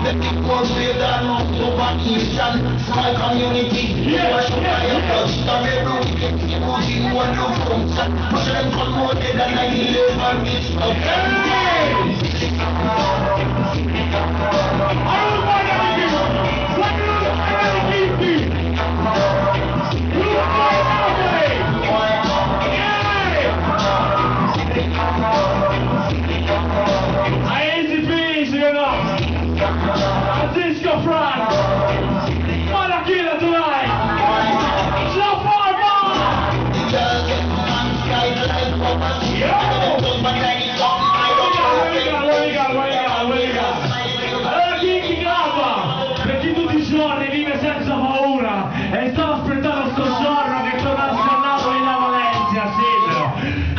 The people say that no vacation. Small community, you are sure I am touched. The bedroom, people see one look from sun. Push them for more than 9/11 is Francisco Frank, wanna kill it tonight. So far, allora chi grava? Perché tutti i giorni vive senza paura e stava aspettando sto giorno che tornasse a Napoli da Valencia, sì.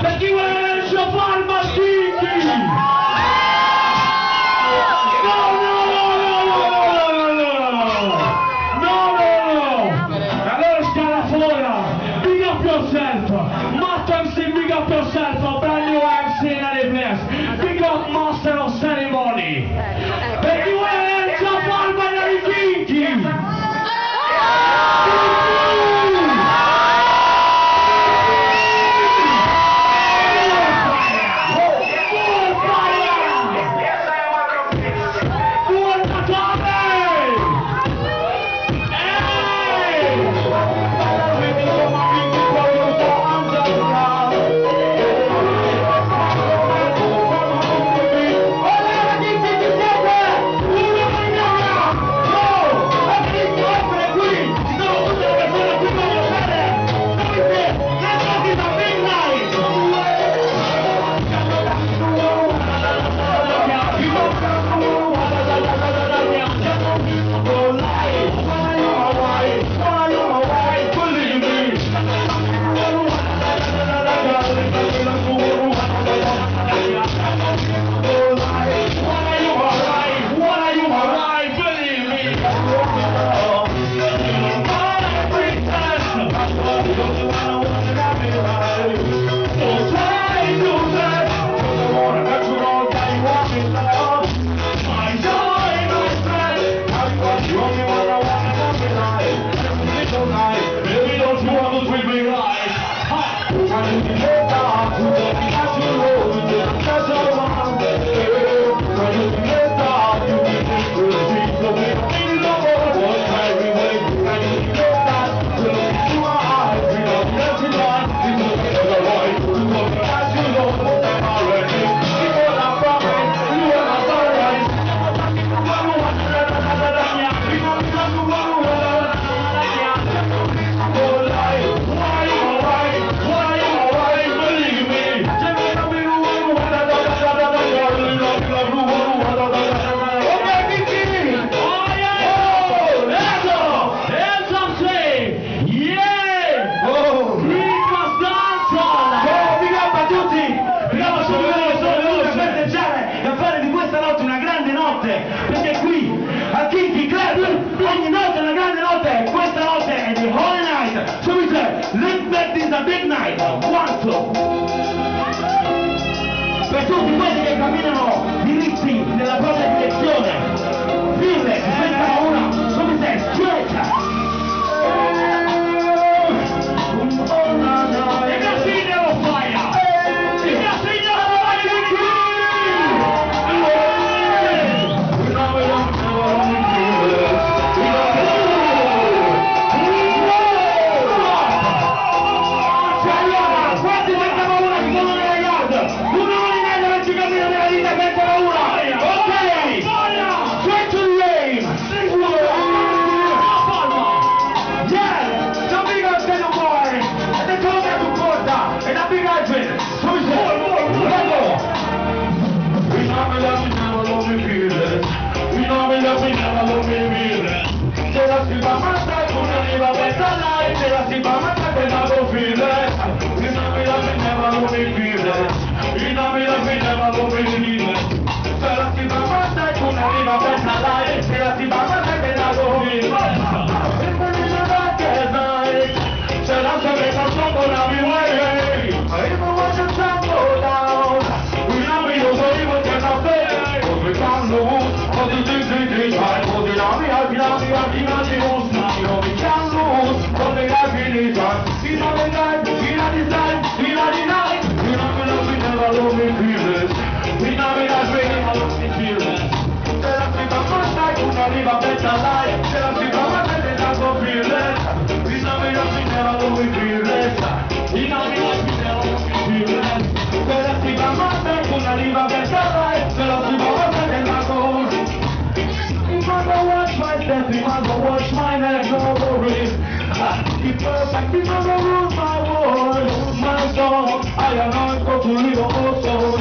Per chi vuole vedere il suo farma, big up yourself, a brand new MC in any place. Big up Master of Ceremony. Per chi vuole vedere il suo farma dai Kinky. Perché qui al Kinky Club ogni notte è una grande notte, questa notte è the Holy Night, so we say, live back is a big night, one, two. Per tutti quelli che camminano diritti nella propria direzione, fille, questa paura, so we say, straight. What Watch my neck, no worries. Be perfect, be never rule my world, my soul. I am not going to live also.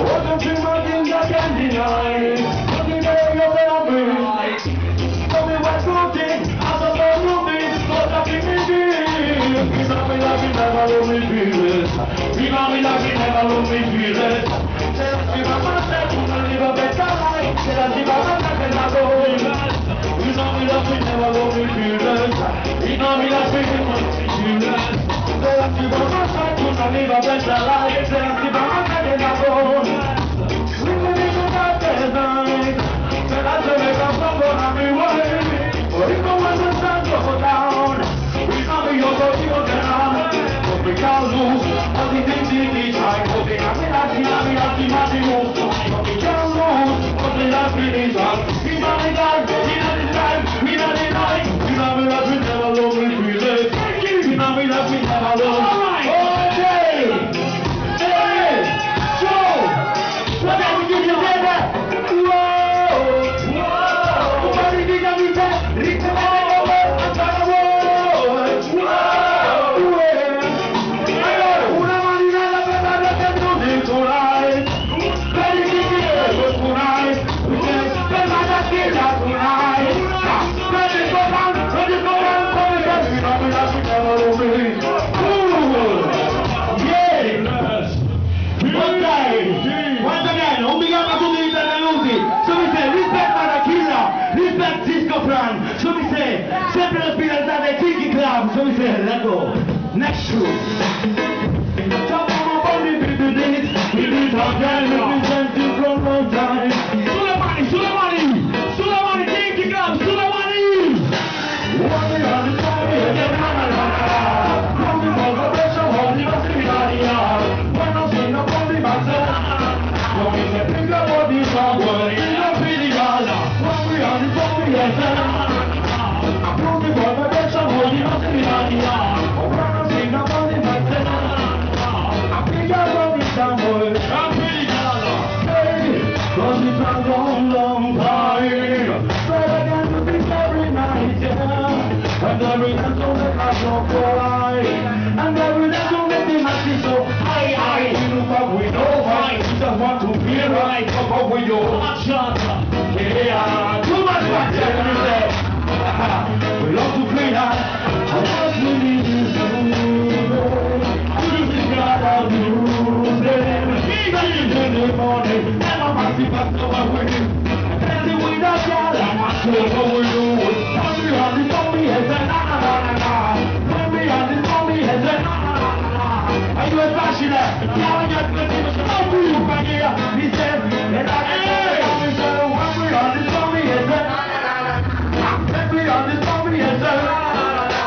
What the dream of things I can't deny. Nothing there you're better me. Tell me what's good, I'm the best of me. What I think it is. You know me like you never let me feel it. You know me like you never let me feel it. Tell us if I'm not there, I'm gonna live a better life. Tell us if I'm not there, I'm not going to live. You know me like you never let me feel it. You know me like you never let me feel it. Tell us if I'm not there, I'm gonna live a better life. Tell us if I'm not there, I'm not going to live. We can live a better life. Tell us if I'm not gonna be worried. Or even when the sun goes down, we know me you're going to down. But we can't lose all the things in this life. But we have it, I see, but we can't lose all the love in this life. We know the life, we know the life, we know the life. We know me like we never love me feel it. We know me like we never love. Okay! Hey! Joe! What have we did together? So mi se, sempre l'ospitalità dei Tiki Club, so mi se, let's go. Next show. Ciao, ma di bibidit, bibidit again, representing from long time. Sulle mani, Tiki Club, sulle mani! Uomini hanno il cuore e che non mi voglio preso, ogni ospitalità. Quando sei una buona di non mi sei più capo di sangue, non fidi galla. Uomini hanno il cuore e che we love to play that. I want to leave you soon. This is God of music. In the morning, and I'm happy back to my way. And with that God, I'm not sure what we do. When we are the zombie, it's a na-na-na-na-na. When we are the zombie, it's a na-na-na-na-na. Are you a passionate? Now you're going to how do you back here? He said, and I can say, when we are the zombie, it's a na-na-na-na-na. When we are the zombie, it's a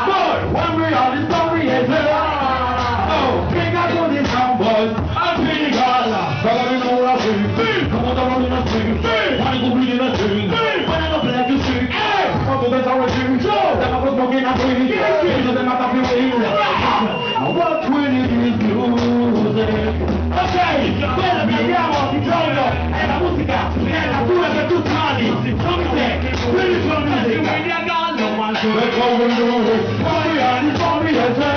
boy, when we are the zombie, it's a oh, bring out all these numbers. I'm feeling gala. But I know what I feel. Come on, I'm in a swing. Wanna go read in a swing. When I'm up like you sing. Come on, that's how I sing. Then I was smoking a swing. So then I thought you were here. What will it is music? Ok, quello che abbiamo di giorno è la musica, è la tua per tutti i mali. Come se, quelli sono music. Quindi a gallo, ma let's go and do it. Poi anni, poi e se.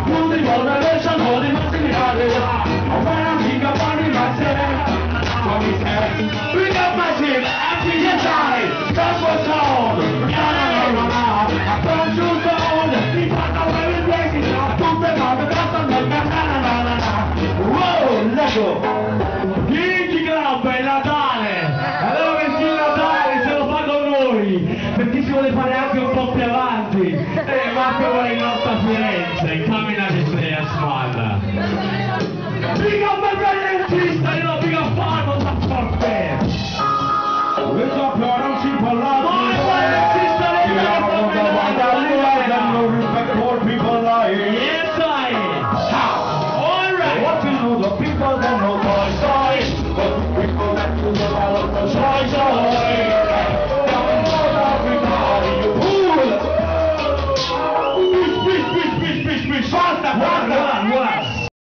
Non ti vuole lasciare, non ti massimiliare. When I'm big up on myself, come say, bring up my shit, I see your side, that's what's on. Na-na-na-na-na, I found you down, the partner where it's breaking, I put them on the bottom, na-na-na-na-na. Wow, let's go. Tiki Club è Natale, allora che il Natale se lo fa con noi, perché si vuole fare anche un po' più avanti, Marco vuole in nostra Firenze, cammina di te a spalla. Big up my brother and sister, you know, big up farmers and for fair. Let's up,